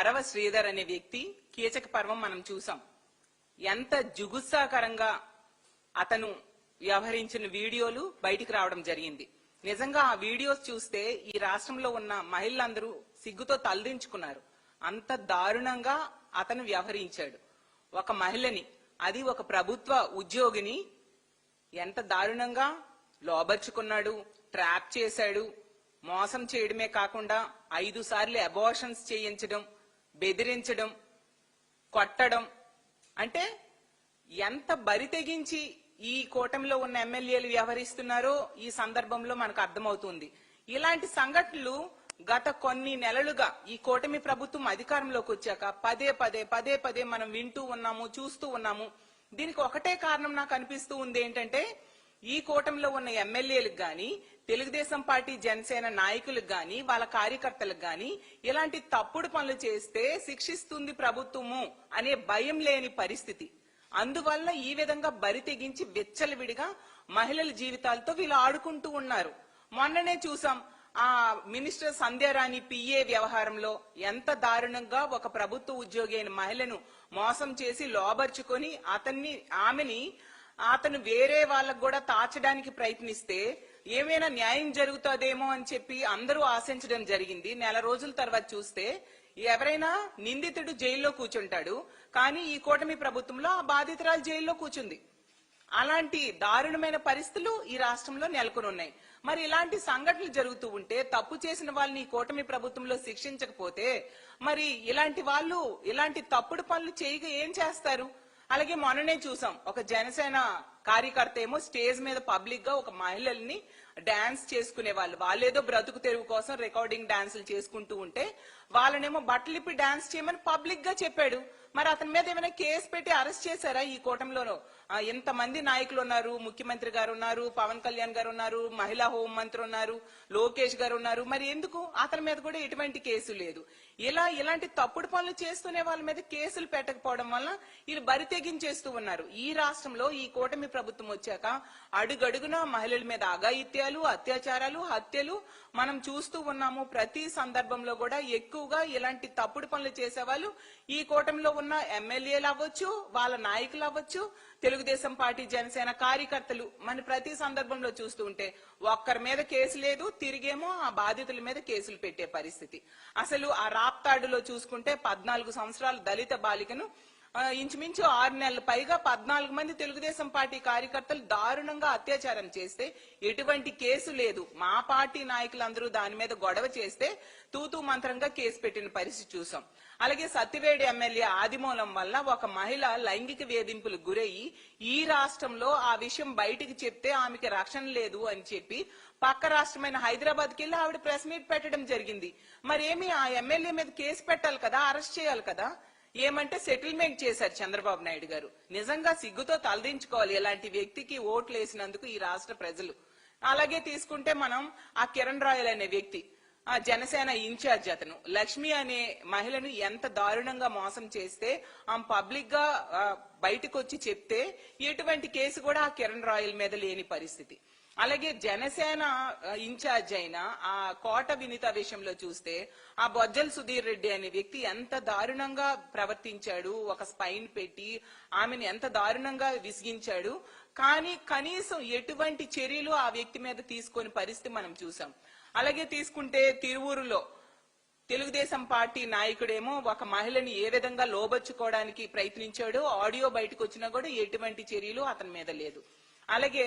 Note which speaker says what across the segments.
Speaker 1: అరవ శ్రీధర్ అనే వ్యక్తి కీచక పర్వం మనం చూసాం. ఎంత జుగుత్సాకరంగా అతను వ్యవహరించిన వీడియోలు బయటికి రావడం జరిగింది. నిజంగా ఆ వీడియోస్ చూస్తే ఈ రాష్ట్రంలో ఉన్న మహిళలందరూ సిగ్గుతో తలదించుకున్నారు. అంత దారుణంగా అతను వ్యవహరించాడు. ఒక మహిళని, అది ఒక ప్రభుత్వ ఉద్యోగిని ఎంత దారుణంగా లోబర్చుకున్నాడు, ట్రాప్ చేశాడు. మోసం చేయడమే కాకుండా 5 సార్లు అబార్షన్స్ చేయించడం, బెదిరించడం, కొట్టడం. అంటే ఎంత బరి తెగించి ఈ కూటమిలో ఉన్న ఎమ్మెల్యేలు వ్యవహరిస్తున్నారో ఈ సందర్భంలో మనకు అర్థమవుతుంది. ఇలాంటి సంఘటనలు గత కొన్ని నెలలుగా ఈ కూటమి ప్రభుత్వం అధికారంలోకి వచ్చాక పదే పదే మనం వింటూ ఉన్నాము, చూస్తూ ఉన్నాము. దీనికి ఒకటే కారణం నాకు అనిపిస్తూ ఉంది. ఏంటంటే ఈ కూటమిలో ఉన్న ఎమ్మెల్యేలకు గాని, తెలుగుదేశం పార్టీ జనసేన నాయకులకు గాని, వాళ్ళ కార్యకర్తలకు గాని ఇలాంటి తప్పుడు పనులు చేస్తే శిక్షిస్తుంది ప్రభుత్వము అనే భయం లేని పరిస్థితి. అందువల్ల ఈ విధంగా బరి తెగించి విచ్చలవిడిగా మహిళల జీవితాలతో వీళ్ళు ఆడుకుంటూ ఉన్నారు. మొన్ననే చూసాం ఆ మినిస్టర్ సంధ్యారాణి పిఏ వ్యవహారంలో ఎంత దారుణంగా ఒక ప్రభుత్వ ఉద్యోగి అయిన మహిళను మోసం చేసి లోబర్చుకొని ఆమెని అతను వేరే వాళ్ళకు కూడా తాచడానికి ప్రయత్నిస్తే ఏమైనా న్యాయం జరుగుతుందేమో అని చెప్పి అందరూ ఆశించడం జరిగింది. నెల రోజుల తర్వాత చూస్తే ఎవరైనా నిందితుడు జైల్లో కూర్చుంటాడు, కానీ ఈ కూటమి ప్రభుత్వంలో ఆ బాధితురాలు జైల్లో కూర్చుంది. అలాంటి దారుణమైన పరిస్థితులు ఈ రాష్ట్రంలో నెలకొని ఉన్నాయి. మరి ఇలాంటి సంఘటనలు జరుగుతూ ఉంటే తప్పు చేసిన వాళ్ళని ఈ కూటమి ప్రభుత్వంలో శిక్షించకపోతే మరి ఇలాంటి వాళ్ళు ఇలాంటి తప్పుడు పనులు చేయగా ఏం చేస్తారు? అలాగే మొన్ననే చూసాం ఒక జనసేన కార్యకర్త ఏమో స్టేజ్ మీద పబ్లిక్ గా ఒక మహిళల్ని డాన్స్ చేసుకునే వాళ్ళేదో బ్రతుకు తెరువు కోసం రికార్డింగ్ డాన్సులు చేసుకుంటూ ఉంటే వాళ్ళనేమో బట్టలిప్పి డాన్స్ చేయమని పబ్లిక్ గా చెప్పాడు. మరి అతని మీద ఏమైనా కేసు పెట్టి అరెస్ట్ చేశారా? ఈ కూటమిలో ఎంతమంది నాయకులు ఉన్నారు, ముఖ్యమంత్రి గారు ఉన్నారు, పవన్ కళ్యాణ్ గారు ఉన్నారు, మహిళా హోం మంత్రి ఉన్నారు, లోకేష్ గారు ఉన్నారు. మరి ఎందుకు అతని మీద కూడా ఎటువంటి కేసు లేదు? ఇలాంటి తప్పుడు పనులు చేస్తూనే వాళ్ళ మీద కేసులు పెట్టకపోవడం వల్ల వీళ్ళు బరి తెగించేస్తూ ఉన్నారు. ఈ రాష్ట్రంలో ఈ కూటమి ప్రభుత్వం వచ్చాక అడుగడుగున మహిళల మీద అఘాయిత్యాలు, అత్యాచారాలు, హత్యలు మనం చూస్తూ ఉన్నాము. ప్రతి సందర్భంలో కూడా ఎక్కువగా ఇలాంటి తప్పుడు పనులు చేసేవాళ్ళు ఈ కూటమిలో ఉన్న ఎమ్మెల్యేలు అవ్వచ్చు, వాళ్ళ నాయకులు అవ్వచ్చు, తెలుగుదేశం పార్టీ జనసేన కార్యకర్తలు. మన ప్రతి సందర్భంలో చూస్తూ ఉంటే ఒక్కరి మీద కేసు లేదు, తిరిగేమో ఆ బాధితుల మీద కేసులు పెట్టే పరిస్థితి. అసలు ఆ రాప్తాడులో చూసుకుంటే 14 సంవత్సరాల దళిత బాలికను ఇంచుమించు 6 నెలల పైగా 14 మంది తెలుగుదేశం పార్టీ కార్యకర్తలు దారుణంగా అత్యాచారం చేస్తే ఎటువంటి కేసు లేదు. మా పార్టీ నాయకులందరూ దాని మీద గొడవ చేస్తే తూతూ మంత్రంగా కేసు పెట్టిన పరిస్థితి చూసాం. అలాగే సత్తివేడి ఎమ్మెల్యే ఆదిమూలం వల్ల ఒక మహిళ లైంగిక వేధింపులకు గురయ్యి ఈ రాష్ట్రంలో ఆ విషయం బయటికి చెప్తే ఆమెకి రక్షణ లేదు అని చెప్పి పక్క రాష్ట్రమైన హైదరాబాద్కి వెళ్లి ఆవిడ ప్రెస్ మీట్ పెట్టడం జరిగింది. మరేమి ఆ ఎమ్మెల్యే మీద కేసు పెట్టాలి కదా, అరెస్ట్ చేయాలి కదా. ఏమంటే సెటిల్మెంట్ చేశారు చంద్రబాబు నాయుడు గారు. నిజంగా సిగ్గుతో తలదించుకోవాలి ఇలాంటి వ్యక్తికి ఓట్లు వేసినందుకు ఈ రాష్ట్ర ప్రజలు. అలాగే తీసుకుంటే మనం ఆ కిరణ్ రాయల్ అనే వ్యక్తి, ఆ జనసేన ఇన్ఛార్జ్, అతను లక్ష్మి అనే మహిళను ఎంత దారుణంగా మోసం చేస్తే ఆమె పబ్లిక్ గా బయటకు వచ్చి చెప్తే ఎటువంటి కేసు కూడా ఆ కిరణ్ రాయల్ మీద లేని పరిస్థితి. అలాగే జనసేన ఇన్ఛార్జ్ అయిన ఆ కోట వినిత విషయంలో చూస్తే ఆ బొజ్జల సుధీర్ రెడ్డి అనే వ్యక్తి ఎంత దారుణంగా ప్రవర్తించాడు. ఒక స్పైన్ పెట్టి ఆమెను ఎంత దారుణంగా విసిగించాడు. కానీ కనీసం ఎటువంటి చర్యలు ఆ వ్యక్తి మీద తీసుకొని పరిస్థితి మనం చూసాం. అలాగే తీసుకుంటే తిరువూరులో తెలుగుదేశం పార్టీ నాయకుడేమో ఒక మహిళని ఏ విధంగా లోబర్చుకోవడానికి ప్రయత్నించాడో ఆడియో బయటకు వచ్చినా కూడా ఎటువంటి చర్యలు అతని మీద లేదు. అలాగే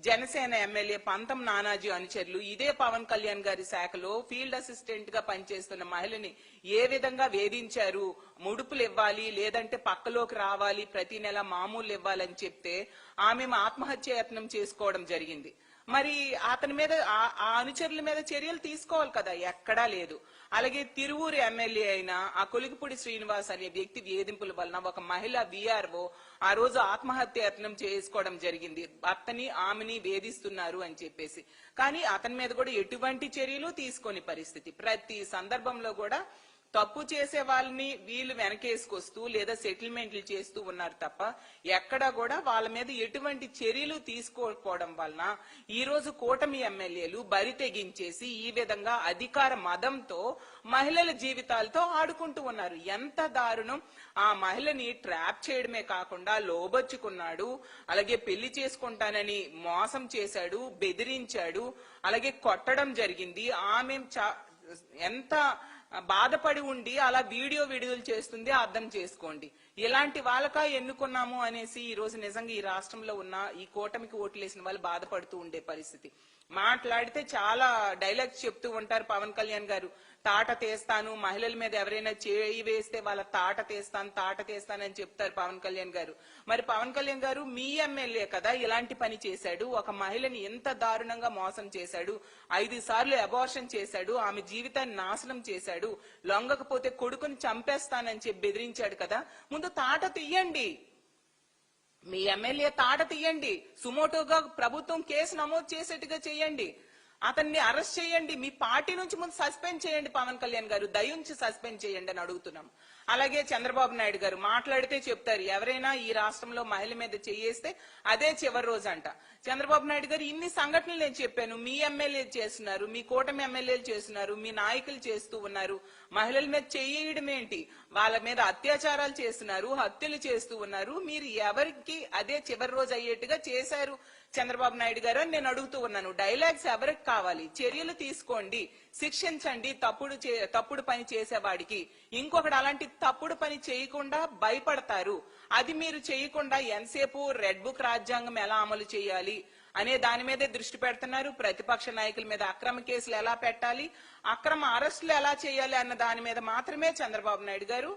Speaker 1: జనసేన ఎమ్మెల్యే పంతం నానాజీ అనుచరులు ఇదే పవన్ కళ్యాణ్ గారి శాఖలో ఫీల్డ్ అసిస్టెంట్ గా పనిచేస్తున్న మహిళని ఏ విధంగా వేధించారు. ముడుపులు ఇవ్వాలి, లేదంటే పక్కలోకి రావాలి, ప్రతి నెల మామూలు ఇవ్వాలని చెప్తే ఆమె ఆత్మహత్య యత్నం చేసుకోవడం జరిగింది. మరి అతని మీద ఆ అనుచరుల మీద చర్యలు తీసుకోవాలి కదా, ఎక్కడా లేదు. అలాగే తిరువూరు ఎమ్మెల్యే అయిన ఆ కొలికిపూడి శ్రీనివాస్ అనే వ్యక్తి వేధింపుల వలన ఒక మహిళ విఆర్ఓ ఆ రోజు ఆత్మహత్య యత్నం చేసుకోవడం జరిగింది. భర్తని ఆమెని వేధిస్తున్నారు అని చెప్పేసి. కానీ అతని మీద కూడా ఎటువంటి చర్యలు తీసుకోని పరిస్థితి. ప్రతి సందర్భంలో కూడా తప్పు చేసే వాళ్ళని వీళ్ళు వెనకేసుకొస్తూ లేదా సెటిల్మెంట్లు చేస్తూ ఉన్నారు తప్ప ఎక్కడా కూడా వాళ్ళ మీద ఎటువంటి చర్యలు తీసుకోకపోవడం వలన ఈ రోజు కూటమి ఎమ్మెల్యేలు బరి తెగించేసి ఈ విధంగా అధికార మదంతో మహిళల జీవితాలతో ఆడుకుంటూ ఉన్నారు. ఎంత దారుణం! ఆ మహిళని ట్రాప్ చేయడమే కాకుండా లోబర్చుకున్నాడు, అలాగే పెళ్లి చేసుకుంటానని మోసం చేశాడు, బెదిరించాడు, అలాగే కొట్టడం జరిగింది. ఆమె ఎంత బాధపడి ఉండి అలా వీడియో విడుదల చేస్తుంది అర్థం చేసుకోండి. ఇలాంటి వాళ్ళకా ఎన్నుకున్నాము అనేసి ఈ రోజు నిజంగా ఈ రాష్ట్రంలో ఉన్న ఈ కూటమికి ఓట్లేసిన వాళ్ళు బాధపడుతూ ఉండే పరిస్థితి. మాట్లాడితే చాలా డైలాగ్స్ చెప్తూ ఉంటారు పవన్ కళ్యాణ్ గారు. తాట తీస్తాను, మహిళల మీద ఎవరైనా చేయి వేస్తే వాళ్ళ తాట తీస్తానని చెప్తారు పవన్ కళ్యాణ్ గారు. మరి పవన్ కళ్యాణ్ గారు మీ ఎమ్మెల్యే కదా ఇలాంటి పని చేశాడు, ఒక మహిళని ఎంత దారుణంగా మోసం చేశాడు, 5 సార్లు అబార్షన్ చేశాడు, ఆమె జీవితాన్ని నాశనం చేశాడు, లొంగకపోతే కొడుకుని చంపేస్తానని చెప్పి బెదిరించాడు కదా. ముందు తాట తీయండి, మీ ఎమ్మెల్యే తాట తీయండి, సుమోటోగా ప్రభుత్వం కేసు నమోదు చేసేట్టుగా చేయండి, అతన్ని అరెస్ట్ చేయండి, మీ పార్టీ నుంచి ముందు సస్పెండ్ చేయండి పవన్ కళ్యాణ్ గారు, దయించి సస్పెండ్ చేయండి అని అడుగుతున్నాం. అలాగే చంద్రబాబు నాయుడు గారు మాట్లాడితే చెప్తారు ఎవరైనా ఈ రాష్ట్రంలో మహిళ మీద చేయేస్తే అదే చివరి రోజు అంట. చంద్రబాబు నాయుడు గారు ఇన్ని సంఘటనలు నేను చెప్పాను, మీ ఎమ్మెల్యేలు చేస్తున్నారు, మీ కూటమి ఎమ్మెల్యేలు చేస్తున్నారు, మీ నాయకులు చేస్తూ ఉన్నారు, మహిళల మీద చేయడం ఏంటి, వాళ్ళ మీద అత్యాచారాలు చేస్తున్నారు, హత్యలు చేస్తూ ఉన్నారు, మీరు ఎవరికి అదే చివరి రోజు అయ్యేట్టుగా చేశారు చంద్రబాబు నాయుడు గారు అని నేను అడుగుతూ ఉన్నాను. డైలాగ్స్ ఎవరికి కావాలి? చర్యలు తీసుకోండి, శిక్షించండి తప్పుడు పని చేసేవాడికి. ఇంకొకటి అలాంటి తప్పుడు పని చేయకుండా భయపడతారు. అది మీరు చేయకుండా ఎంతసేపు రెడ్ బుక్ రాజ్యాంగం ఎలా అమలు చేయాలి అనే దాని మీదే దృష్టి పెడుతున్నారు. ప్రతిపక్ష నాయకుల మీద అక్రమ కేసులు ఎలా పెట్టాలి, అక్రమ అరెస్టులు ఎలా చేయాలి అన్న దాని మీద మాత్రమే చంద్రబాబు నాయుడు గారు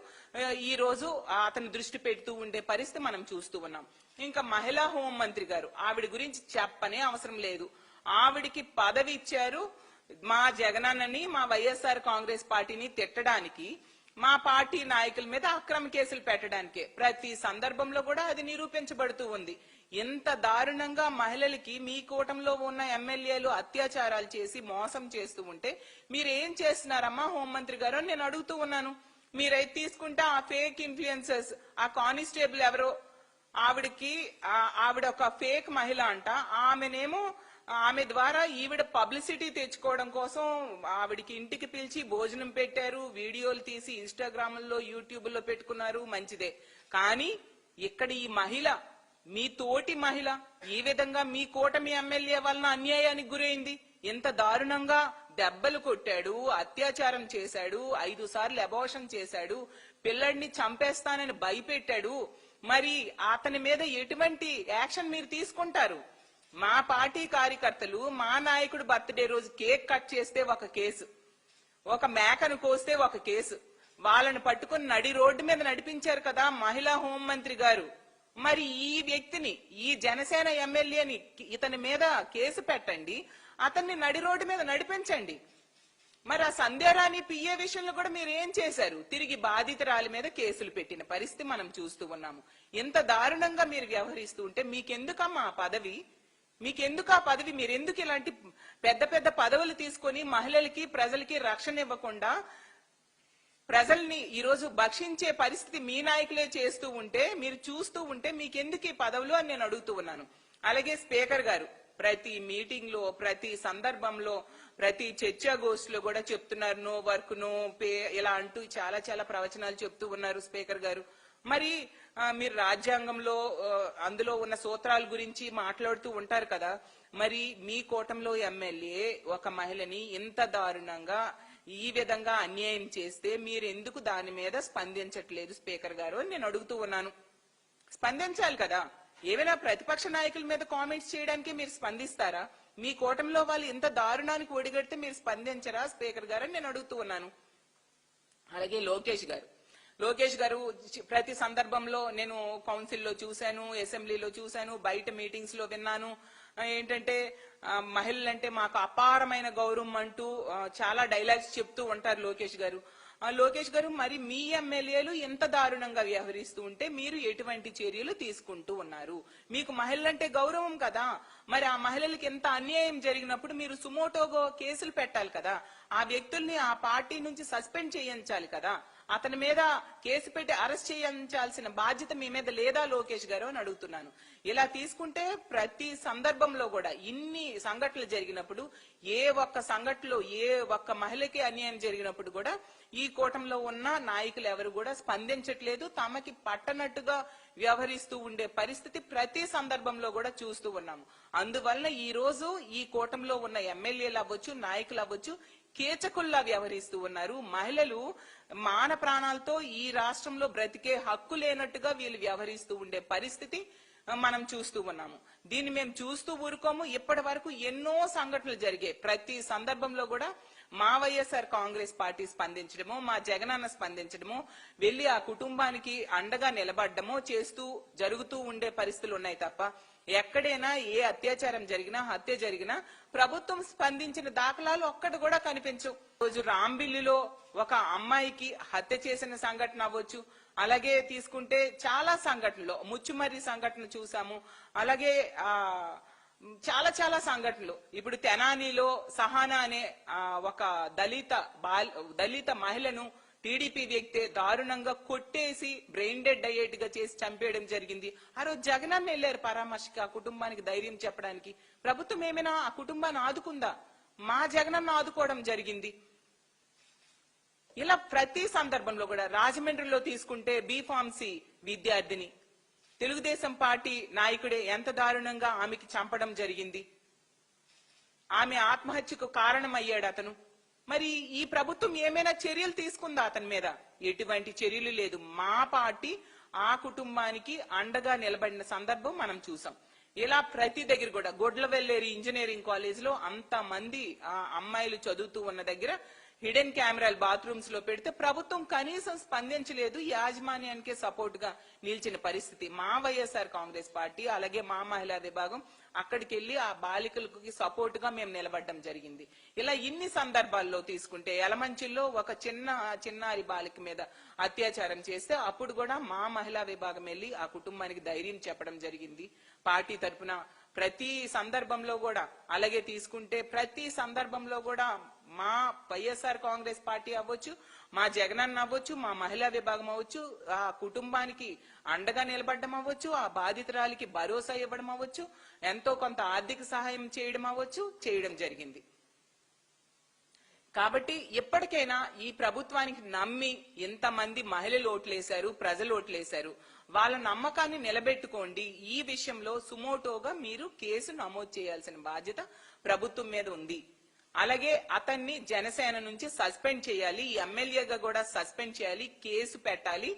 Speaker 1: ఈ రోజు అతను దృష్టి పెడుతూ ఉండే పరిస్థితి మనం చూస్తూ ఉన్నాం. ఇంకా మహిళా హోంమంత్రి గారు, ఆవిడ గురించి చెప్పనే అవసరం లేదు. ఆవిడికి పదవి ఇచ్చారు మా జగనన్నని, మా వైఎస్ఆర్ కాంగ్రెస్ పార్టీని తిట్టడానికి, మా పార్టీ నాయకుల మీద అక్రమ కేసులు పెట్టడానికే. ప్రతి సందర్భంలో కూడా అది నిరూపించబడుతూ ఉంది. ఎంత దారుణంగా మహిళలకి మీ కూటమిలో ఉన్న ఎమ్మెల్యేలు అత్యాచారాలు చేసి మోసం చేస్తూ ఉంటే మీరేం చేస్తున్నారమ్మా హోంమంత్రి గారు అని నేను అడుగుతూ ఉన్నాను. మీరైతే తీసుకుంటే ఆ ఫేక్ ఇన్ఫ్లుయెన్సర్స్, ఆ కానిస్టేబుల్ ఎవరో ఆవిడ ఒక ఫేక్ మహిళ అంట, ఆమె ద్వారా ఈవిడ పబ్లిసిటీ తెచ్చుకోవడం కోసం ఆవిడికి ఇంటికి పిలిచి భోజనం పెట్టారు, వీడియోలు తీసి ఇన్స్టాగ్రామ్ లో యూట్యూబ్ లో పెట్టుకున్నారు, మంచిదే. కానీ ఇక్కడ ఈ మహిళ, మీ తోటి మహిళ ఈ విధంగా మీ కూటమి ఎమ్మెల్యే వలన అన్యాయానికి గురైంది. ఎంత దారుణంగా దెబ్బలు కొట్టాడు, అత్యాచారం చేశాడు, 5 సార్లు అబార్షన్ చేశాడు, పిల్లడిని చంపేస్తానని భయపెట్టాడు. మరి అతని మీద ఎటువంటి యాక్షన్ మీరు తీసుకుంటారు? మా పార్టీ కార్యకర్తలు మా నాయకుడు బర్త్డే రోజు కేక్ కట్ చేస్తే ఒక కేసు, ఒక మేకను కోస్తే ఒక కేసు, వాళ్ళని పట్టుకుని నడి రోడ్డు మీద నడిపించారు కదా మహిళా హోంమంత్రి గారు. మరి ఈ వ్యక్తిని, ఈ జనసేన ఎమ్మెల్యేని ఇతని మీద కేసు పెట్టండి, అతన్ని నడి రోడ్డు మీద నడిపించండి. మరి ఆ సంధ్యారాణి పిఏ విషయంలో కూడా మీరు ఏం చేశారు? తిరిగి బాధితురాలి మీద కేసులు పెట్టిన పరిస్థితి మనం చూస్తూ ఉన్నాము. ఎంత దారుణంగా మీరు వ్యవహరిస్తూ ఉంటే మీకెందుకమ్మా ఆ పదవి? మీకెందుకు ఆ పదవి? మీరెందుకు ఇలాంటి పెద్ద పెద్ద పదవులు తీసుకొని మహిళలకి ప్రజలకి రక్షణ ఇవ్వకుండా ప్రజల్ని ఈరోజు భక్షించే పరిస్థితి మీ నాయకులే చేస్తూ ఉంటే, మీరు చూస్తూ ఉంటే మీకెందుకు ఈ పదవులు అని నేను అడుగుతూ ఉన్నాను. అలాగే స్పీకర్ గారు ప్రతి మీటింగ్ లో, ప్రతి సందర్భంలో, ప్రతి చర్చాగోష్ఠిలో కూడా చెప్తున్నారు నో వర్క్ నో పే ఇలా అంటూ చాలా చాలా ప్రవచనాలు చెప్తూ ఉన్నారు స్పీకర్ గారు. మరి మీరు రాజ్యాంగంలో అందులో ఉన్న సూత్రాల గురించి మాట్లాడుతూ ఉంటారు కదా, మరి మీ కూటమిలో ఎమ్మెల్యే ఒక మహిళని ఇంత దారుణంగా ఈ విధంగా అన్యాయం చేస్తే మీరు ఎందుకు దాని మీద స్పందించట్లేదు స్పీకర్ గారు అని నేను అడుగుతూ ఉన్నాను. స్పందించాలి కదా. ఏమైనా ప్రతిపక్ష నాయకుల మీద కామెంట్స్ చేయడానికి మీరు స్పందిస్తారా? మీ కూటమిలో వాళ్ళు ఇంత దారుణానికి ఒడిగడితే మీరు స్పందించరా స్పీకర్ గారు అని నేను అడుగుతూ ఉన్నాను. అలాగే లోకేష్ గారు ప్రతి సందర్భంలో నేను కౌన్సిల్లో చూశాను, అసెంబ్లీలో చూశాను, బయట మీటింగ్స్ లో విన్నాను. ఏంటంటే మహిళలంటే మాకు అపారమైన గౌరవం అంటూ చాలా డైలాగ్స్ చెప్తూ ఉంటారు లోకేష్ గారు. మరి మీ ఎమ్మెల్యేలు ఎంత దారుణంగా వ్యవహరిస్తూ ఉంటే మీరు ఎటువంటి చర్యలు తీసుకుంటూ ఉన్నారు? మీకు మహిళలంటే గౌరవం కదా, మరి ఆ మహిళలకి ఎంత అన్యాయం జరిగినప్పుడు మీరు సుమోటోగా కేసులు పెట్టాలి కదా. ఆ వ్యక్తుల్ని ఆ పార్టీ నుంచి సస్పెండ్ చేయించాలి కదా. అతని మీద కేసు పెట్టి అరెస్ట్ చేయించాల్సిన బాధ్యత మీ మీద లేదా లోకేష్ గారు అని అడుగుతున్నాను. ఇలా తీసుకుంటే ప్రతి సందర్భంలో కూడా ఇన్ని సంఘటనలు జరిగినప్పుడు, ఏ ఒక్క సంఘటనలో ఏ ఒక్క మహిళకి అన్యాయం జరిగినప్పుడు కూడా ఈ కూటమిలో ఉన్న నాయకులు ఎవరు కూడా స్పందించట్లేదు. తమకి పట్టనట్టుగా వ్యవహరిస్తూ ఉండే పరిస్థితి ప్రతి సందర్భంలో కూడా చూస్తూ ఉన్నాము. అందువలన ఈ రోజు ఈ కూటమిలో ఉన్న ఎమ్మెల్యేలు అవ్వచ్చు, నాయకులు అవ్వచ్చు, కీచకుల్లా వ్యవహరిస్తూ ఉన్నారు. మహిళలు మాన ప్రాణాలతో ఈ రాష్ట్రంలో బ్రతికే హక్కు లేనట్టుగా వీళ్ళు వ్యవహరిస్తూ ఉండే పరిస్థితి మనం చూస్తూ ఉన్నాము. దీన్ని మేము చూస్తూ ఊరుకోము. ఇప్పటి వరకు ఎన్నో సంఘటనలు జరిగాయి. ప్రతి సందర్భంలో కూడా మా వైఎస్ఆర్ కాంగ్రెస్ పార్టీ స్పందించడమో, మా జగనన్న స్పందించడమో, వెళ్లి ఆ కుటుంబానికి అండగా నిలబడ్డమో చేస్తూ జరుగుతూ ఉండే పరిస్థితులు ఉన్నాయి తప్ప ఎక్కడైనా ఏ అత్యాచారం జరిగినా, హత్య జరిగినా ప్రభుత్వం స్పందించిన దాఖలాలు ఒక్కటి కూడా కనిపించవు. రోజు రాంబిల్లిలో ఒక అమ్మాయికి హత్య చేసిన సంఘటన అవ్వచ్చు, అలాగే తీసుకుంటే చాలా సంఘటనలు, ముచ్చుమర్రి సంఘటన చూసాము, అలాగే చాలా చాలా సంఘటనలు. ఇప్పుడు తెనాలిలో సహానా అనే ఒక దళిత మహిళను టీడీపీ వ్యక్తి దారుణంగా కొట్టేసి బ్రెయిన్ డెడ్ అయ్యేట్టుగా చేసి చంపేయడం జరిగింది. ఆ రోజు జగనన్న వెళ్లారు పరామర్శకి, ఆ కుటుంబానికి ధైర్యం చెప్పడానికి. ప్రభుత్వం ఏమైనా ఆ కుటుంబాన్ని ఆదుకుందా? మా జగనన్న ఆదుకోవడం జరిగింది. ఇలా ప్రతి సందర్భంలో కూడా రాజమండ్రిలో తీసుకుంటే బీఫార్మసీ విద్యార్థిని తెలుగుదేశం పార్టీ నాయకుడే ఎంత దారుణంగా ఆమెకి చంపడం జరిగింది. ఆమె ఆత్మహత్యకు కారణమయ్యాడు అతను. మరి ఈ ప్రభుత్వం ఏమైనా చర్యలు తీసుకుందా అతని మీద? ఎటువంటి చర్యలు లేదు. మా పార్టీ ఆ కుటుంబానికి అండగా నిలబడిన సందర్భం మనం చూసాం. ఇలా ప్రతి దగ్గర కూడా గొడ్లవెల్లేరి ఇంజనీరింగ్ కాలేజ్ లో అంత మంది అమ్మాయిలు చదువుతూ ఉన్న దగ్గర హిడెన్ కెమెరాలు బాత్రూమ్స్ లో పెడితే ప్రభుత్వం కనీసం స్పందించలేదు. యాజమాన్యానికే సపోర్ట్ గా నిలిచిన పరిస్థితి. మా వైఎస్ఆర్ కాంగ్రెస్ పార్టీ అలాగే మా మహిళా విభాగం అక్కడికి వెళ్లి ఆ బాలికలకు సపోర్ట్ గా మేము నిలబడడం జరిగింది. ఇలా ఇన్ని సందర్భాల్లో తీసుకుంటే యలమంచిలో ఒక చిన్నారి బాలిక మీద అత్యాచారం చేస్తే అప్పుడు కూడా మా మహిళా విభాగం వెళ్లి ఆ కుటుంబానికి ధైర్యం చెప్పడం జరిగింది పార్టీ తరఫున. ప్రతి సందర్భంలో కూడా అలాగే తీసుకుంటే ప్రతి సందర్భంలో కూడా మా వైఎస్ఆర్ కాంగ్రెస్ పార్టీ అవ్వచ్చు, మా జగనన్న అవ్వచ్చు, మా మహిళా విభాగం అవ్వచ్చు, ఆ కుటుంబానికి అండగా నిలబడడం అవ్వచ్చు, ఆ బాధితురాలికి భరోసా ఇవ్వడం అవ్వచ్చు, ఎంతో కొంత ఆర్థిక సహాయం చేయడం జరిగింది. కాబట్టి ఎప్పటికైనా ఈ ప్రభుత్వానికి నమ్మి ఇంతమంది మహిళలు ఓట్లేశారు, ప్రజలు ఓట్లేశారు. వాళ్ళ నమ్మకాన్ని నిలబెట్టుకోండి. ఈ విషయంలో సుమోటోగా మీరు కేసు నమోదు చేయాల్సిన బాధ్యత ప్రభుత్వం మీద ఉంది. అలాగే అతన్ని జనసేన నుంచి సస్పెండ్ చేయాలి, ఎమ్మెల్యేగా కూడా సస్పెండ్ చేయాలి, కేసు పెట్టాలి.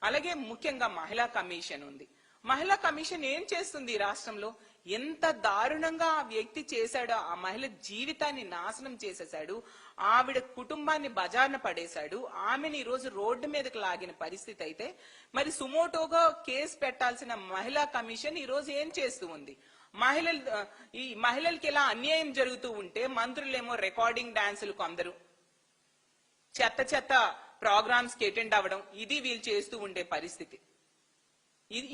Speaker 1: అలాగే ముఖ్యంగా మహిళా కమిషన్ ఉంది. మహిళా కమిషన్ ఏం చేస్తుంది ఈ రాష్ట్రంలో? ఎంత దారుణంగా ఆ వ్యక్తి చేశాడో, ఆ మహిళ జీవితాన్ని నాశనం చేసేశాడు, ఆవిడ కుటుంబాన్ని బజార్న పడేశాడు, ఆమెను ఈ రోజు రోడ్డు మీదకి లాగిన పరిస్థితి అయితే మరి సుమోటోగా కేసు పెట్టాల్సిన మహిళా కమిషన్ ఈ రోజు ఏం చేస్తూ ఉంది? ఈ మహిళలకి ఇలా అన్యాయం జరుగుతూ ఉంటే మంత్రులేమో రికార్డింగ్ డాన్సులకు అందరూ చెత్త ప్రోగ్రామ్స్ కి అటెండ్ అవ్వడం, ఇది వీళ్ళు చేస్తూ ఉండే పరిస్థితి.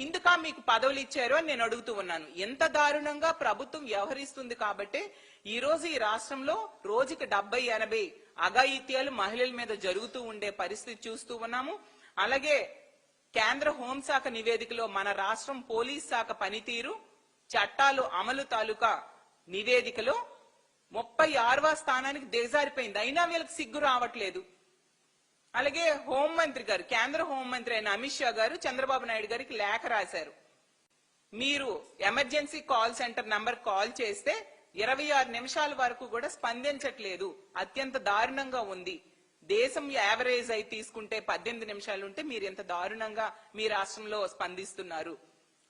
Speaker 1: ఇందుక మీకు పదవులు ఇచ్చారు అని నేను అడుగుతూ ఉన్నాను. ఎంత దారుణంగా ప్రభుత్వం వ్యవహరిస్తుంది కాబట్టి ఈ రోజు ఈ రాష్ట్రంలో రోజుకి 70-80 అఘాయిత్యాలు మహిళల మీద జరుగుతూ ఉండే పరిస్థితి చూస్తూ ఉన్నాము. అలాగే కేంద్ర హోంశాఖ నివేదికలో మన రాష్ట్రం పోలీస్ శాఖ పనితీరు, చట్టాలు అమలు తాలూకా నివేదికలో 36వ స్థానానికి దిగజారిపోయింది. అయినా వీళ్ళకి సిగ్గు రావట్లేదు. అలాగే హోంమంత్రి గారు, కేంద్ర హోంమంత్రి అయిన అమిత్ షా గారు చంద్రబాబు నాయుడు గారికి లేఖ రాశారు. మీరు emergency call centre number call చేస్తే 26 నిమిషాల వరకు కూడా స్పందించట్లేదు, అత్యంత దారుణంగా ఉంది. దేశం యావరేజ్ అయి తీసుకుంటే 18 నిమిషాలు ఉంటే మీరు ఎంత దారుణంగా మీ రాష్ట్రంలో స్పందిస్తున్నారు,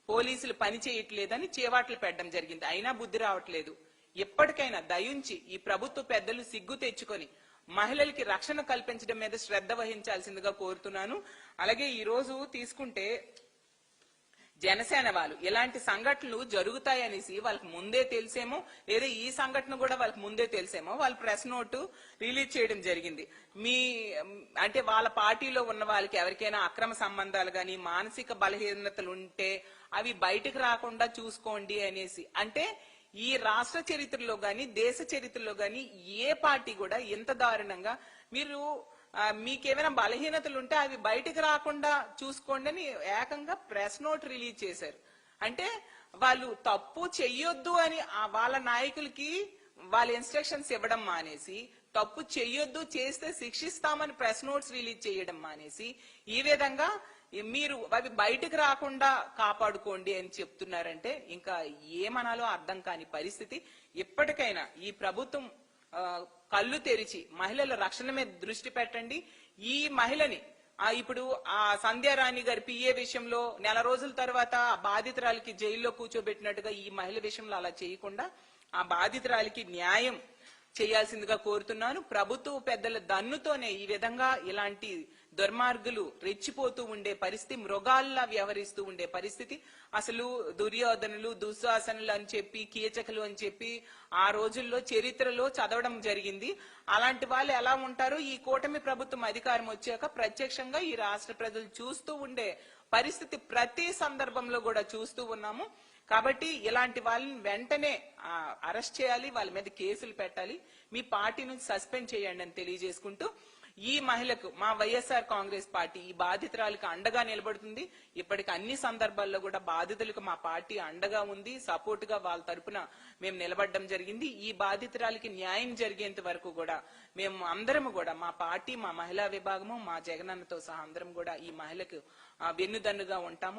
Speaker 1: పోలీసులు పని చేయట్లేదని చేవాట్లు పెట్టడం జరిగింది. అయినా బుద్ధి రావట్లేదు. ఎప్పటికైనా దయుంచి ఈ ప్రభుత్వ పెద్దలు సిగ్గు తెచ్చుకొని మహిళలకి రక్షణ కల్పించడం మీద శ్రద్ధ వహించాల్సిందిగా కోరుతున్నాను. అలాగే ఈ రోజు తీసుకుంటే జనసేన వాళ్ళు ఇలాంటి సంఘటనలు జరుగుతాయనేసి వాళ్ళకి ముందే తెలిసేమో, లేదా ఈ సంఘటన కూడా వాళ్ళకి ముందే తెలిసేమో వాళ్ళు ప్రెస్ నోటు రిలీజ్ చేయడం జరిగింది. అంటే వాళ్ళ పార్టీలో ఉన్న వాళ్ళకి ఎవరికైనా అక్రమ సంబంధాలు గాని మానసిక బలహీనతలు ఉంటే అవి బయటకు రాకుండా చూసుకోండి అనేసి. అంటే ఈ రాష్ట్ర చరిత్రలో గాని దేశ చరిత్రలో గాని ఏ పార్టీ కూడా ఇంత దారుణంగా మీరు మీకేమైనా బలహీనతలు ఉంటే అవి బయటకు రాకుండా చూసుకోండి అని ఏకంగా ప్రెస్ నోట్ రిలీజ్ చేశారు. అంటే వాళ్ళు తప్పు చెయ్యొద్దు అని వాళ్ళ నాయకులకి వాళ్ళ ఇన్స్ట్రక్షన్స్ ఇవ్వడం మానేసి, తప్పు చెయ్యొద్దు చేస్తే శిక్షిస్తామని ప్రెస్ నోట్స్ రిలీజ్ చేయడం మానేసి, ఈ విధంగా మీరు అవి బయటకు రాకుండా కాపాడుకోండి అని చెప్తున్నారంటే ఇంకా ఏమనాలో అర్థం కాని పరిస్థితి. ఇప్పటికైనా ఈ ప్రభుత్వం కళ్ళు తెరిచి మహిళల రక్షణ మీద దృష్టి పెట్టండి. ఈ మహిళని ఇప్పుడు ఆ సంధ్యారాణి గారి పిఏ విషయంలో నెల రోజుల తర్వాత ఆ బాధితురాలికి జైల్లో కూర్చోబెట్టినట్టుగా ఈ మహిళ విషయంలో అలా చేయకుండా ఆ బాధితురాలికి న్యాయం చేయాల్సిందిగా కోరుతున్నాను. ప్రభుత్వ పెద్దల దన్నుతోనే ఈ విధంగా ఇలాంటి దుర్మార్గులు రెచ్చిపోతూ ఉండే పరిస్థితి, మృగాల్లా వ్యవహరిస్తూ ఉండే పరిస్థితి. అసలు దుర్యోధనులు దుశ్శాసనులు అని చెప్పి, కీచకులు అని చెప్పి ఆ రోజుల్లో చరిత్రలో చదవడం జరిగింది. అలాంటి వాళ్ళు ఎలా ఉంటారో ఈ కూటమి ప్రభుత్వం అధికారం వచ్చాక ప్రత్యక్షంగా ఈ రాష్ట్ర ప్రజలు చూస్తూ ఉండే పరిస్థితి ప్రతి సందర్భంలో కూడా చూస్తూ ఉన్నాము. కాబట్టి ఇలాంటి వాళ్ళని వెంటనే అరెస్ట్ చేయాలి, వాళ్ళ మీద కేసులు పెట్టాలి, మీ పార్టీ నుంచి సస్పెండ్ చేయండి అని తెలియజేసుకుంటూ, ఈ మహిళకు మా వైఎస్ఆర్ కాంగ్రెస్ పార్టీ ఈ బాధితురాలకు అండగా నిలబడుతుంది. ఇప్పటికి అన్ని సందర్భాల్లో కూడా బాధితులకు మా పార్టీ అండగా ఉంది, సపోర్ట్ గా వాళ్ళ తరపున మేము నిలబడడం జరిగింది. ఈ బాధితురాలకి న్యాయం జరిగేంత వరకు కూడా మేము అందరం కూడా మా పార్టీ, మా మహిళా విభాగము, మా జగనన్నతో సహా అందరం కూడా ఈ మహిళకు వెన్నుదన్నుగా ఉంటాము.